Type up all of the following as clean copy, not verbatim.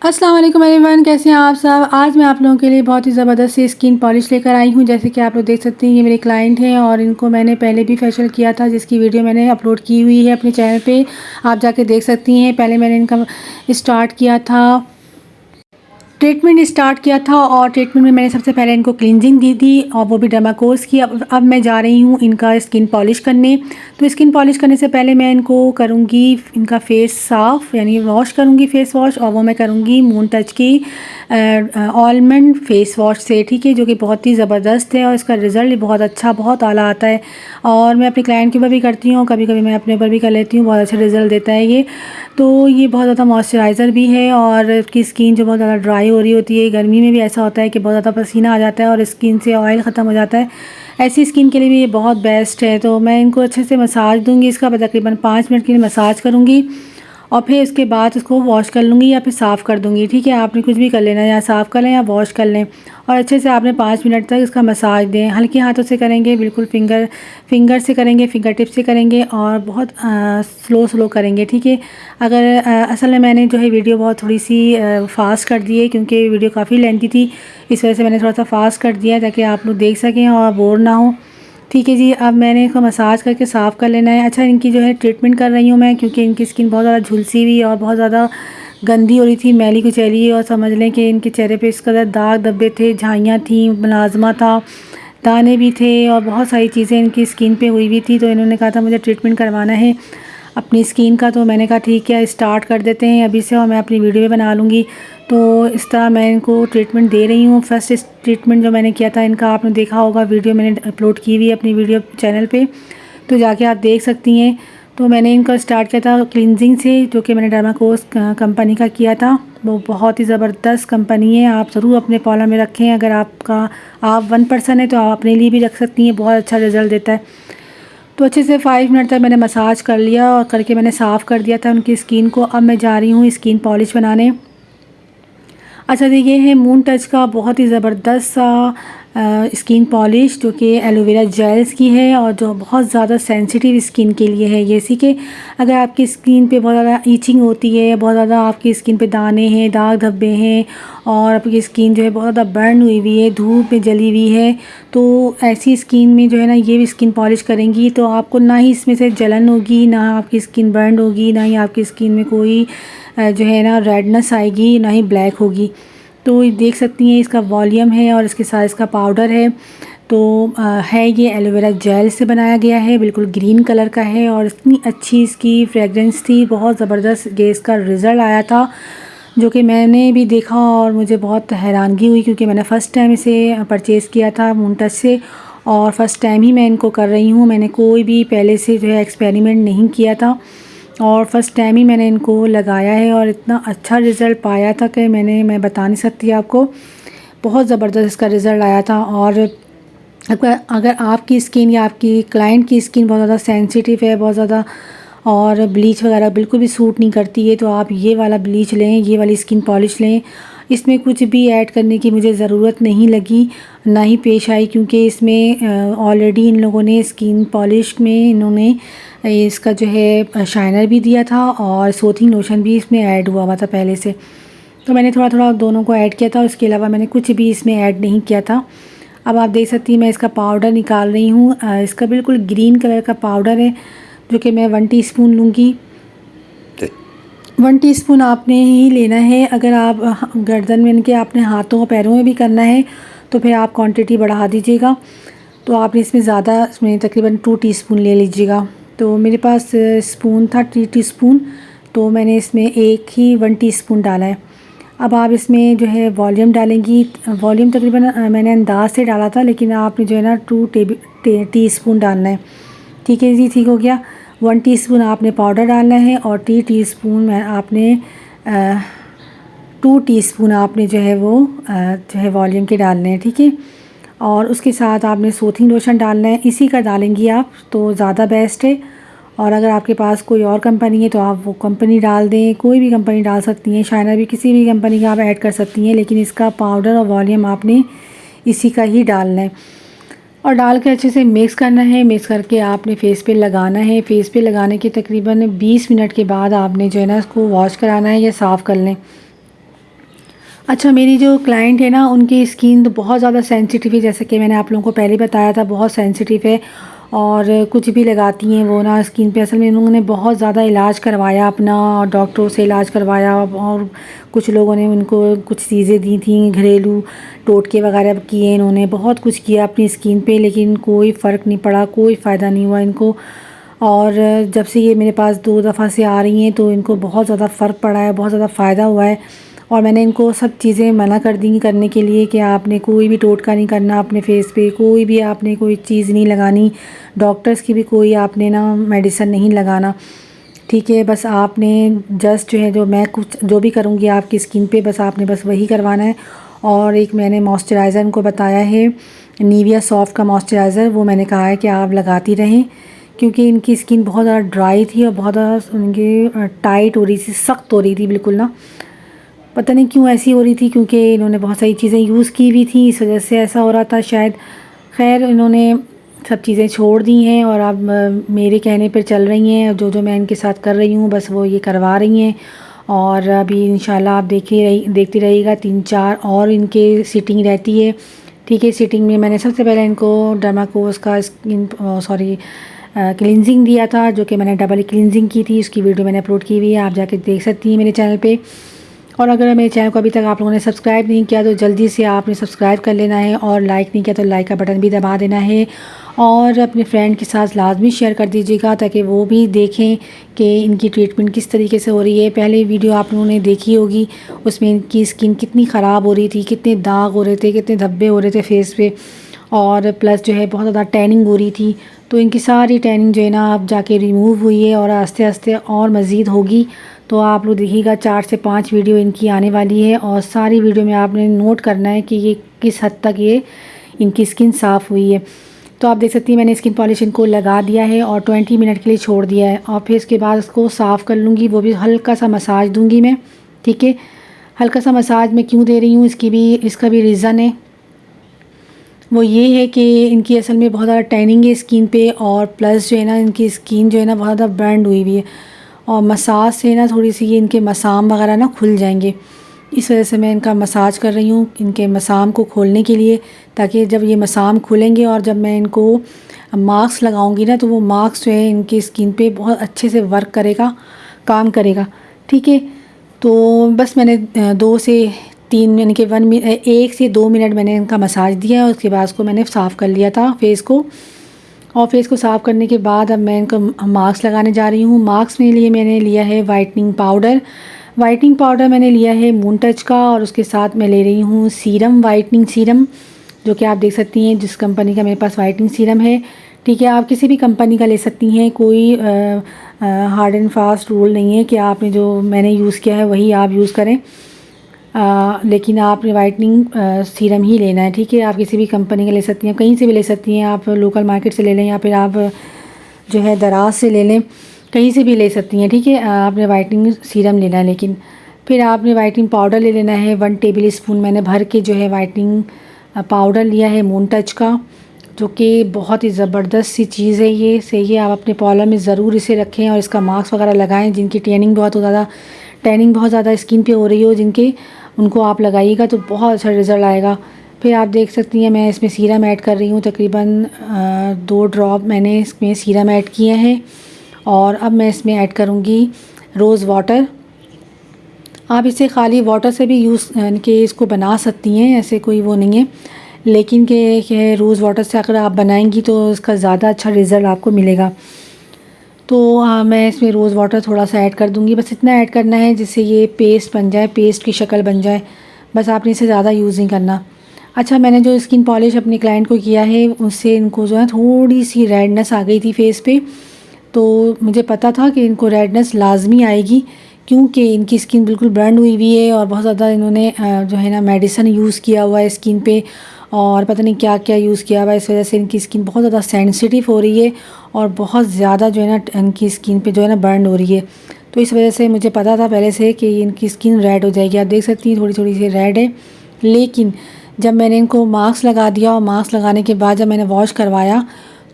अस्सलाम वालेकुम एवरीवन, कैसे हैं आप सब। आज मैं आप लोगों के लिए बहुत ही ज़बरदस्त सी स्किन पॉलिश लेकर आई हूँ। जैसे कि आप लोग देख सकते हैं, ये मेरे क्लाइंट हैं और इनको मैंने पहले भी फेशियल किया था, जिसकी वीडियो मैंने अपलोड की हुई है अपने चैनल पे, आप जाके देख सकती हैं। पहले मैंने इनका स्टार्ट किया था, ट्रीटमेंट स्टार्ट किया था और ट्रीटमेंट में मैंने सबसे पहले इनको क्लींजिंग दी थी और वो भी डर्माकोर्स की। अब मैं जा रही हूँ इनका स्किन पॉलिश करने। तो स्किन पॉलिश करने से पहले मैं इनको करूँगी इनका फेस साफ़, यानी वॉश करूँगी फेस वॉश, और वो मैं करूँगी मून टच की ऑलमंड फेस वॉश से, ठीक है, जो कि बहुत ही ज़बरदस्त है और इसका रिज़ल्ट भी बहुत अच्छा, बहुत आला आता है। और मैं अपने क्लाइंट के ऊपर भी करती हूँ, कभी कभी मैं अपने ऊपर भी कर लेती हूँ, बहुत अच्छा रिज़ल्ट देता है ये। तो ये बहुत ज़्यादा मॉइस्चराइज़र भी है और इसकी स्किन जो बहुत ज़्यादा ड्राई हो रही होती है, गर्मी में भी ऐसा होता है कि बहुत ज़्यादा पसीना आ जाता है और स्किन से ऑयल ख़त्म हो जाता है, ऐसी स्किन के लिए भी ये बहुत बेस्ट है। तो मैं इनको अच्छे से मसाज दूँगी, इसका तकरीबन 5 मिनट के लिए मसाज करूँगी और फिर उसके बाद उसको वॉश कर लूँगी या फिर साफ़ कर दूँगी, ठीक है। आपने कुछ भी कर लेना, या साफ़ कर लें या वॉश कर लें, और अच्छे से आपने 5 मिनट तक इसका मसाज दें। हल्के हाथों से करेंगे, बिल्कुल फिंगर से करेंगे, फिंगर टिप से करेंगे और बहुत स्लो करेंगे, ठीक है। अगर असल में मैंने जो है वीडियो बहुत थोड़ी सी फ़ास्ट कर दी है, क्योंकि वीडियो काफ़ी लेंथी थी, इस वजह से मैंने थोड़ा सा फ़ास्ट कर दिया ताकि आप लोग देख सकें और बोर ना हो, ठीक है जी। अब मैंने इसको मसाज करके साफ़ कर लेना है। अच्छा, इनकी जो है ट्रीटमेंट कर रही हूँ मैं, क्योंकि इनकी स्किन बहुत ज़्यादा झुलसी हुई और बहुत ज़्यादा गंदी हो रही थी, मैली कुचैली, और समझ लें कि इनके चेहरे पे इस कदर दाग धब्बे थे, झाइयाँ थी, मुलाजमा था, दाने भी थे और बहुत सारी चीज़ें इनकी स्किन पे हुई हुई थी। तो इन्होंने कहा था मुझे ट्रीटमेंट करवाना है अपनी स्किन का, तो मैंने कहा ठीक है, स्टार्ट कर देते हैं अभी से और मैं अपनी वीडियो भी बना लूँगी। तो इस तरह मैं इनको ट्रीटमेंट दे रही हूँ। फर्स्ट ट्रीटमेंट जो मैंने किया था इनका, आपने देखा होगा, वीडियो मैंने अपलोड की हुई है अपनी वीडियो चैनल पे, तो जाके आप देख सकती हैं। तो मैंने इनका स्टार्ट किया था क्लिनजिंग से, जो कि मैंने डर्माकोस कंपनी का किया था। वो बहुत ही ज़बरदस्त कंपनी है, आप ज़रूर अपने पॉलर में रखें। अगर आप 1 पर्सन है तो आप अपने लिए भी रख सकती हैं, बहुत अच्छा रिज़ल्ट देता है। तो अच्छे से 5 मिनट तक मैंने मसाज कर लिया और करके मैंने साफ़ कर दिया था उनकी स्किन को। अब मैं जा रही हूँ स्किन पॉलिश बनाने। अच्छा, देखिए है मून टच का बहुत ही ज़बरदस्त सा स्किन पॉलिश, जो कि एलोवेरा जेल्स की है और जो बहुत ज़्यादा सेंसिटिव स्किन के लिए है ये। सी के अगर आपकी स्किन पे बहुत ज़्यादा ईचिंग होती है, बहुत ज़्यादा आपकी स्किन पे दाने हैं, दाग धब्बे हैं और आपकी स्किन जो है बहुत ज़्यादा बर्न हुई हुई है, धूप में जली हुई है, तो ऐसी स्किन में जो है ना, ये भी स्किन पॉलिश करेंगी तो आपको ना ही इसमें से जलन होगी, ना आपकी स्किन बर्न होगी, ना ही आपकी स्किन में कोई जो है ना रेडनेस आएगी, ना ही ब्लैक होगी। तो ये देख सकती हैं, इसका वॉल्यूम है और इसके साथ इसका पाउडर है। तो है ये एलोवेरा जेल से बनाया गया है, बिल्कुल ग्रीन कलर का है और इतनी अच्छी इसकी फ्रेगरेंस थी, बहुत ज़बरदस्त ये इसका रिज़ल्ट आया था, जो कि मैंने भी देखा और मुझे बहुत हैरानगी हुई, क्योंकि मैंने फ़र्स्ट टाइम इसे परचेज़ किया था मून टच से और फ़र्स्ट टाइम ही मैं इनको कर रही हूँ। मैंने कोई भी पहले से जो है एक्सपेरिमेंट नहीं किया था और फ़र्स्ट टाइम ही मैंने इनको लगाया है और इतना अच्छा रिज़ल्ट पाया था कि मैं बता नहीं सकती आपको। बहुत ज़बरदस्त इसका रिज़ल्ट आया था। और अगर आपकी स्किन या आपकी क्लाइंट की स्किन बहुत ज़्यादा सेंसिटिव है, बहुत ज़्यादा, और ब्लीच वगैरह बिल्कुल भी सूट नहीं करती है, तो आप ये वाला ब्लीच लें, ये वाली स्किन पॉलिश लें। इसमें कुछ भी ऐड करने की मुझे ज़रूरत नहीं लगी, ना ही पेश आई, क्योंकि इसमें ऑलरेडी इन लोगों ने स्किन पॉलिश में इन्होंने इसका जो है शाइनर भी दिया था और सोथिंग लोशन भी इसमें ऐड हुआ था पहले से। तो मैंने थोड़ा थोड़ा दोनों को ऐड किया था, उसके अलावा मैंने कुछ भी इसमें ऐड नहीं किया था। अब आप देख सकती हैं, मैं इसका पाउडर निकाल रही हूँ। इसका बिल्कुल ग्रीन कलर का पाउडर है, जो कि मैं 1 टीस्पून लूँगी। 1 टीस्पून आपने ही लेना है। अगर आप गर्दन में इनके आपने हाथों और पैरों में भी करना है तो फिर आप क्वांटिटी बढ़ा दीजिएगा। तो आपने इसमें ज़्यादा, इसमें तकरीबन 2 टीस्पून ले लीजिएगा। तो मेरे पास स्पून था 3 टीस्पून, तो मैंने इसमें एक ही 1 टीस्पून डाला है। अब आप इसमें जो है वॉल्यूम डालेंगी। वॉल्यूम तकरीबन मैंने अंदाज़ से डाला था, लेकिन आपने जो है ना 2 टीस्पून डालना है, ठीक है जी, ठीक हो गया। 1 टीस्पून आपने पाउडर डालना है और 3 टीस्पून में आपने 2 टीस्पून आपने जो है वो जो है वॉल्यूम के डालने हैं, ठीक है। और उसके साथ आपने सोथिंग लोशन डालना है, इसी का डालेंगी आप तो ज़्यादा बेस्ट है। और अगर आपके पास कोई और कंपनी है तो आप वो कंपनी डाल दें, कोई भी कंपनी डाल सकती हैं, शाइनर भी किसी भी कंपनी का आप ऐड कर सकती हैं, लेकिन इसका पाउडर और वॉल्यूम आपने इसी का ही डालना है। और डाल के अच्छे से मिक्स करना है। मिक्स करके आपने फेस पे लगाना है। फेस पे लगाने के तकरीबन 20 मिनट के बाद आपने जो है ना इसको वॉश कराना है या साफ़ कर लें। अच्छा, मेरी जो क्लाइंट है ना, उनकी स्किन तो बहुत ज़्यादा सेंसिटिव है, जैसे कि मैंने आप लोगों को पहले बताया था, बहुत सेंसिटिव है। और कुछ भी लगाती हैं वो ना स्किन पे। असल में उन्होंने बहुत ज़्यादा इलाज करवाया अपना, डॉक्टरों से इलाज करवाया, और कुछ लोगों ने उनको कुछ चीज़ें दी थी, घरेलू टोटके वगैरह किए इन्होंने, बहुत कुछ किया अपनी स्किन पे, लेकिन कोई फ़र्क नहीं पड़ा, कोई फ़ायदा नहीं हुआ इनको। और जब से ये मेरे पास 2 दफ़ा से आ रही हैं तो इनको बहुत ज़्यादा फ़र्क पड़ा है, बहुत ज़्यादा फ़ायदा हुआ है। और मैंने इनको सब चीज़ें मना कर दी करने के लिए कि आपने कोई भी टोटका नहीं करना अपने फेस पे, कोई भी आपने कोई चीज़ नहीं लगानी, डॉक्टर्स की भी कोई आपने ना मेडिसिन नहीं लगाना, ठीक है। बस आपने जस्ट जो है, जो मैं कुछ जो भी करूँगी आपकी स्किन पे, बस आपने बस वही करवाना है। और एक मैंने मॉइस्चराइज़र इनको बताया है, निविया सॉफ्ट का मॉइस्चराइज़र, वो मैंने कहा है कि आप लगाती रहें, क्योंकि इनकी स्किन बहुत ज़्यादा ड्राई थी और बहुत ज़्यादा उनकी टाइट हो रही थी, सख्त हो रही थी बिल्कुल ना। पता नहीं क्यों ऐसी हो रही थी, क्योंकि इन्होंने बहुत सारी चीज़ें यूज़ की हुई थी, इस वजह से ऐसा हो रहा था शायद। खैर, इन्होंने सब चीज़ें छोड़ दी हैं और अब मेरे कहने पर चल रही हैं। जो जो मैं इनके साथ कर रही हूँ बस वो ये करवा रही हैं। और अभी इंशाल्लाह आप देखती रहिएगा, 3-4 और इनके सिटिंग रहती है, ठीक है। सिटिंग में मैंने सबसे पहले इनको डर्माकोस का स्किन क्लिनजिंग दिया था, जो कि मैंने डबल क्लिनजिंग की थी, उसकी वीडियो मैंने अपलोड की हुई है, आप जाके देख सकती हैं मेरे चैनल पे। और अगर मेरे चैनल को अभी तक आप लोगों ने सब्सक्राइब नहीं किया तो जल्दी से आपने सब्सक्राइब कर लेना है, और लाइक नहीं किया तो लाइक का बटन भी दबा देना है, और अपने फ्रेंड के साथ लाजमी शेयर कर दीजिएगा ताकि वो भी देखें कि इनकी ट्रीटमेंट किस तरीके से हो रही है। पहले वीडियो आप लोगों ने देखी होगी, उसमें इनकी स्किन कितनी ख़राब हो रही थी, कितने दाग हो रहे थे, कितने धब्बे हो रहे थे फेस पे, और प्लस जो है बहुत ज़्यादा टैनिंग हो रही थी। तो इनकी सारी टैनिंग जो है ना अब जाके रिमूव हुई है, और आस्ते आस्ते और मज़ीद होगी। तो आप लोग देखिएगा, 4 से 5 वीडियो इनकी आने वाली है, और सारी वीडियो में आपने नोट करना है कि ये किस हद तक ये इनकी स्किन साफ़ हुई है। तो आप देख सकती हैं मैंने स्किन पॉलिश इनको लगा दिया है और 20 मिनट के लिए छोड़ दिया है, और फिर इसके बाद इसको साफ़ कर लूँगी, वो भी हल्का सा मसाज दूँगी मैं, ठीक है। हल्का सा मसाज मैं क्यों दे रही हूँ, इसका भी रीज़न है। वो ये है कि इनकी असल में बहुत ज़्यादा टैनिंग है स्किन पे, और प्लस जो है ना इनकी स्किन जो है ना बहुत ज़्यादा ब्रांड हुई हुई है, और मसाज से ना थोड़ी सी ये इनके मसाम वगैरह ना खुल जाएंगे। इस वजह से मैं इनका मसाज कर रही हूँ, इनके मसाम को खोलने के लिए, ताकि जब ये मसाम खुलेंगे और जब मैं इनको मास्क लगाऊंगी ना, तो वो मास्क जो है इनकी स्किन पे बहुत अच्छे से वर्क करेगा, काम करेगा, ठीक है। तो बस मैंने 2 से 3 यानी कि 1 से 2 मिनट मैंने इनका मसाज दिया, और उसके बाद उसको मैंने साफ़ कर लिया था फेस को। और फेस को साफ़ करने के बाद अब मैं इनको मास्क लगाने जा रही हूँ। मास्क के लिए मैंने लिया है वाइटनिंग पाउडर। वाइटनिंग पाउडर मैंने लिया है मून टच का, और उसके साथ मैं ले रही हूँ सीरम, वाइटनिंग सीरम, जो कि आप देख सकती हैं जिस कंपनी का मेरे पास वाइटनिंग सीरम है, ठीक है। आप किसी भी कंपनी का ले सकती हैं, कोई हार्ड एंड फास्ट रूल नहीं है कि आपने जो मैंने यूज़ किया है वही आप यूज़ करें। लेकिन आपने वाइटनिंग सीरम ही लेना है, ठीक है। आप किसी भी कंपनी का ले सकती हैं, कहीं से भी ले सकती हैं, आप लोकल मार्केट से ले लें या फिर आप जो है दराज से ले लें, कहीं से भी ले सकती हैं, ठीक है। आपने वाइटनिंग सीरम लेना है, लेकिन फिर आपने वाइटनिंग पाउडर ले लेना है। 1 टेबल स्पून मैंने भर के जो है वाइटनिंग पाउडर लिया है मून टच का, जो कि बहुत ही ज़बरदस्त सी चीज़ है ये, सही है। आप अपने पार्लर में ज़रूर इसे रखें और इसका मास्क वगैरह लगाएं, जिनकी टैनिंग बहुत ज़्यादा स्किन पे हो रही हो जिनके, उनको आप लगाइएगा तो बहुत अच्छा रिज़ल्ट आएगा। फिर आप देख सकती हैं मैं इसमें सीरम ऐड कर रही हूँ, तकरीबन 2 ड्रॉप मैंने इसमें सीरम ऐड किए हैं, और अब मैं इसमें ऐड करूँगी रोज़ वाटर। आप इसे खाली वाटर से भी यूज़ के इसको बना सकती हैं, ऐसे कोई वो नहीं है, लेकिन कि रोज़ वाटर से अगर आप बनाएंगी तो इसका ज़्यादा अच्छा रिज़ल्ट आपको मिलेगा। तो मैं इसमें रोज़ वाटर थोड़ा सा ऐड कर दूँगी, बस इतना ऐड करना है जिससे ये पेस्ट बन जाए, पेस्ट की शक्ल बन जाए, बस आपने इसे ज़्यादा यूज़ नहीं करना। अच्छा, मैंने जो स्किन पॉलिश अपने क्लाइंट को किया है उससे इनको जो है थोड़ी सी रेडनेस आ गई थी फेस पे, तो मुझे पता था कि इनको रेडनेस लाजमी आएगी, क्योंकि इनकी स्किन बिल्कुल बर्न हुई हुई है, और बहुत ज़्यादा इन्होंने जो है ना मेडिसिन यूज़ किया हुआ है स्किन पे, और पता नहीं क्या क्या यूज़ किया हुआ है। इस वजह से इनकी स्किन बहुत ज़्यादा सेंसिटिव हो रही है, और बहुत ज़्यादा जो है ना इनकी स्किन पे जो है ना बर्न हो रही है। तो इस वजह से मुझे पता था पहले से कि इनकी स्किन रेड हो जाएगी। आप देख सकती हैं थोड़ी थोड़ी सी रेड है, लेकिन जब मैंने इनको मास्क लगा दिया, और मास्क लगाने के बाद जब मैंने वॉश करवाया,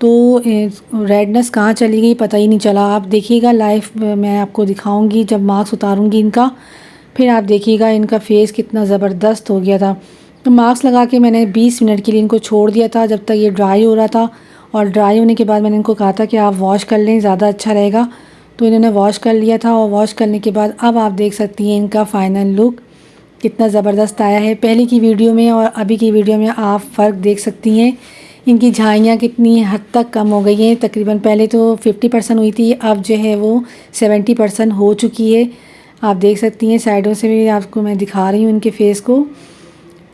तो रेडनेस कहाँ चली गई पता ही नहीं चला। आप देखिएगा लाइव मैं आपको दिखाऊंगी जब मास्क उतारूंगी इनका, फिर आप देखिएगा इनका फेस कितना ज़बरदस्त हो गया था। तो मास्क लगा के मैंने 20 मिनट के लिए इनको छोड़ दिया था जब तक ये ड्राई हो रहा था, और ड्राई होने के बाद मैंने इनको कहा था कि आप वॉश कर लें, ज़्यादा अच्छा रहेगा। तो इन्होंने वॉश कर लिया था, और वॉश करने के बाद अब आप देख सकती हैं इनका फ़ाइनल लुक कितना ज़बरदस्त आया है। पहले की वीडियो में और अभी की वीडियो में आप फ़र्क देख सकती हैं। इनकी झाइयाँ कितनी हद तक कम हो गई हैं। तकरीबन पहले तो 50% हुई थी, अब जो है वो 70% हो चुकी है। आप देख सकती हैं, साइडों से भी आपको मैं दिखा रही हूँ इनके फेस को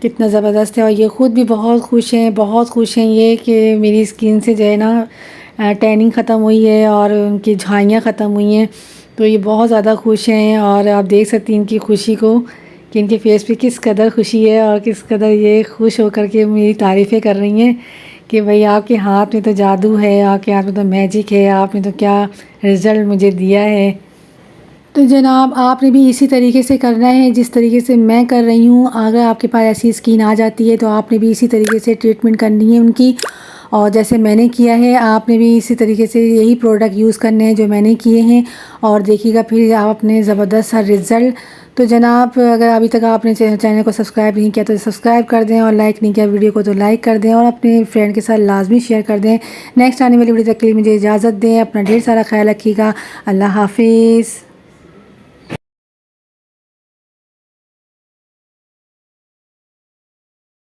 कितना ज़बरदस्त है। और ये ख़ुद भी बहुत खुश हैं, बहुत खुश हैं ये कि मेरी स्किन से जो है ना टैनिंग ख़त्म हुई है और उनकी झाइयाँ ख़त्म हुई हैं। तो ये बहुत ज़्यादा खुश हैं, और आप देख सकती हैं इनकी खुशी को कि इनके फेस पे किस कदर खुशी है और किस कदर ये खुश होकर के मेरी तारीफ़ें कर रही हैं कि भाई आपके हाथ में तो जादू है, आपके हाथ में तो मैजिक है, आपने तो क्या रिज़ल्ट मुझे दिया है। तो जनाब आपने भी इसी तरीके से करना है जिस तरीके से मैं कर रही हूँ। अगर आपके पास ऐसी स्किन आ जाती है तो आपने भी इसी तरीके से ट्रीटमेंट करनी है उनकी, और जैसे मैंने किया है आपने भी इसी तरीके से यही प्रोडक्ट यूज़ करने हैं जो मैंने किए हैं, और देखिएगा फिर आप अपने ज़बरदस्त सा रिज़ल्ट। तो जनाब अगर अभी तक आपने चैनल को सब्सक्राइब नहीं किया तो सब्सक्राइब कर दें, और लाइक नहीं किया वीडियो को तो लाइक कर दें, और अपने फ्रेंड के साथ लाजमी शेयर कर दें। नेक्स्ट आने वाली वीडियो तक के लिए मुझे इजाज़त दें। अपना ढेर सारा ख्याल रखिएगा। अल्लाह हाफिज़।